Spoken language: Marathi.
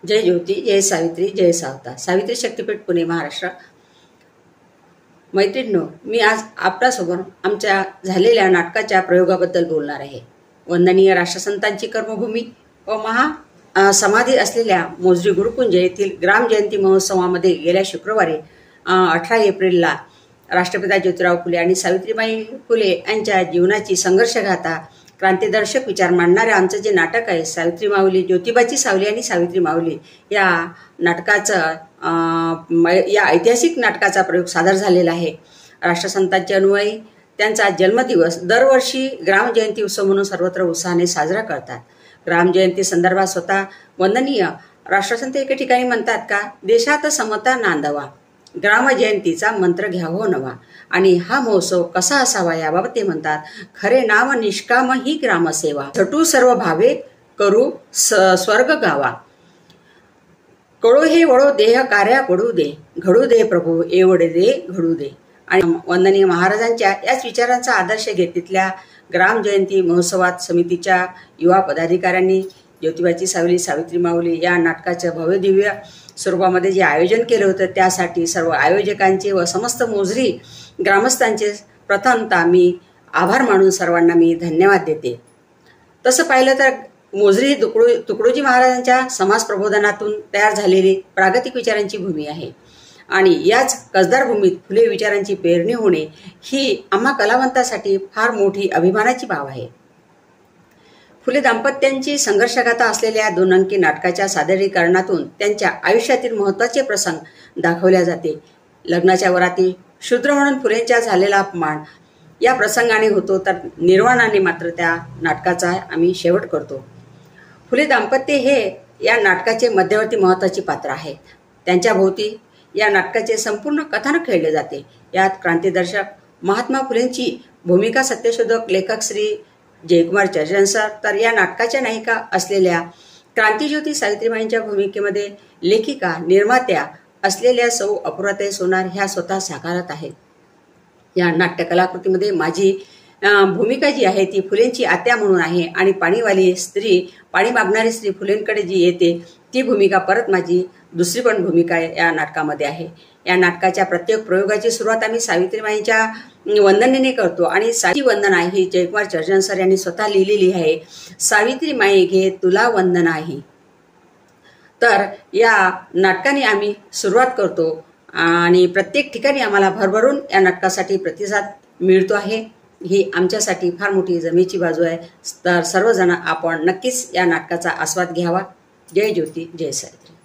जय ज्योती, जय सावित्री, जय सावता. सावित्री शक्तीपीठ पुणे महाराष्ट्र. मैत्रिणींनो, मी आज आपल्यासमोर आमच्या झालेल्या नाटकाच्या प्रयोगाबद्दल बोलणार आहे. वंदनीय राष्ट्रसंतांची कर्मभूमी व समाधी असलेल्या मोजरी गुरुकुंज येथील ग्राम जयंती महोत्सवामध्ये गेल्या शुक्रवारी 18 एप्रिलला राष्ट्रपिता ज्योतिराव फुले आणि सावित्रीबाई फुले यांच्या जीवनाची संघर्षगाथा, क्रांतिदर्शक विचार मांडणारे आमचं जे नाटक आहे सावित्री माऊली, ज्योतिबाची सावली आणि सावित्री माऊली या नाटकाचं या ऐतिहासिक नाटकाचा प्रयोग सादर झालेला आहे. राष्ट्रसंतांचे अनुयायी त्यांचा जन्मदिवस दरवर्षी ग्राम जयंती उत्सव म्हणून सर्वत्र उत्साहाने साजरा करतात. ग्राम जयंती संदर्भात स्वतः वंदनीय राष्ट्रसंत एके ठिकाणी म्हणतात का, देशात समता नांदवा, ग्राम जयंतीचा मंत्र घ्यावो नवा. आणि हा महोत्सव कसा असावा याबाबत ते म्हणतात, खरे नाव निष्काम ही ग्रामसेवा, झटू सर्व भावे करू स्वर्ग गावा. कळो हे वळो देह कार्या पडू दे, घडू दे प्रभू एवढे दे घडू दे. आणि वंदनीय महाराजांच्या याच विचारांचा आदर्श घेत तिथल्या ग्राम जयंती महोत्सवात समितीच्या युवा पदाधिकाऱ्यांनी ज्योतिबाची सावली सावित्री माऊली या नाटकाचं भव्य दिव्य स्वरूपामध्ये जे आयोजन केलं होतं त्यासाठी सर्व आयोजकांचे व समस्त मोजरी ग्रामस्थांचे प्रथमतः मी आभार मानून सर्वांना मी धन्यवाद देते. तसं पाहिलं तर मोजरी तुकडोजी महाराजांच्या समाज प्रबोधनातून तयार झालेली प्रागतिक विचारांची भूमी आहे आणि याच कसदार भूमीत फुले विचारांची पेरणी होणे ही आम्हा कलावंतासाठी फार मोठी अभिमानाची बाब आहे. फुले दाम्पत्यांची संघर्षगाथा असलेल्या 2 अंकी नाटकाच्या सादरीकरणातून त्यांच्या आयुष्यातील महत्त्वाचे प्रसंग दाखवले जाते. लग्नाच्या वराती शूद्र म्हणून फुलेंच्या झालेला अपमान या प्रसंगाने होतो, तर निर्वाणाने मात्र त्या नाटकाचा आम्ही शेवट करतो. फुले दाम्पत्य हे या नाटकाचे मध्यवर्ती महत्त्वाचे पात्र आहेत. त्यांच्या भोवती या नाटकाचे संपूर्ण कथानक खेळले जाते. यात क्रांतिदर्शक महात्मा फुलेंची भूमिका सत्यशोधक लेखक श्री जयकुमार चर्जन सर, तर या नाटकाच्या नायिका असलेल्या क्रांतिज्योती सावित्रीबाईंच्या भूमिकेमध्ये लेखिका निर्मात्या असलेल्या सौ अपूर्वाताई सोनार ह्या स्वतः साकारत आहेत. या नाट्यकलाकृतीमध्ये माझी भूमिका जी आहे ती फुलेंची आत्या म्हणून आहे आणि पाणीवाली स्त्री, पाणी मागणारी स्त्री फुलेंकडे जी येते ती भूमिका परत माझी दुसरी पण भूमिका या नाटकामध्ये आहे. या नाटकाच्या प्रत्येक प्रयोगाची सुरुवात आम्ही सावित्रीबाईंच्या वंदनेने करतो आणि साची वंदना ही जयकुमार चर्जन सर यांनी स्वतः लिहिलेली आहे. सावित्री माई घे तुला वंदना ही. तर या नाटकाने आम्ही सुरुवात करतो आणि प्रत्येक ठिकाणी आम्हाला भरभरून या नाटकासाठी प्रतिसाद मिळतो आहे. ही आमच्यासाठी फार मोठी जमेची बाजू आहे. तर सर्वजण आपण नक्कीच या नाटकाचा आस्वाद घ्यावा. जय ज्योती, जय सावित्री.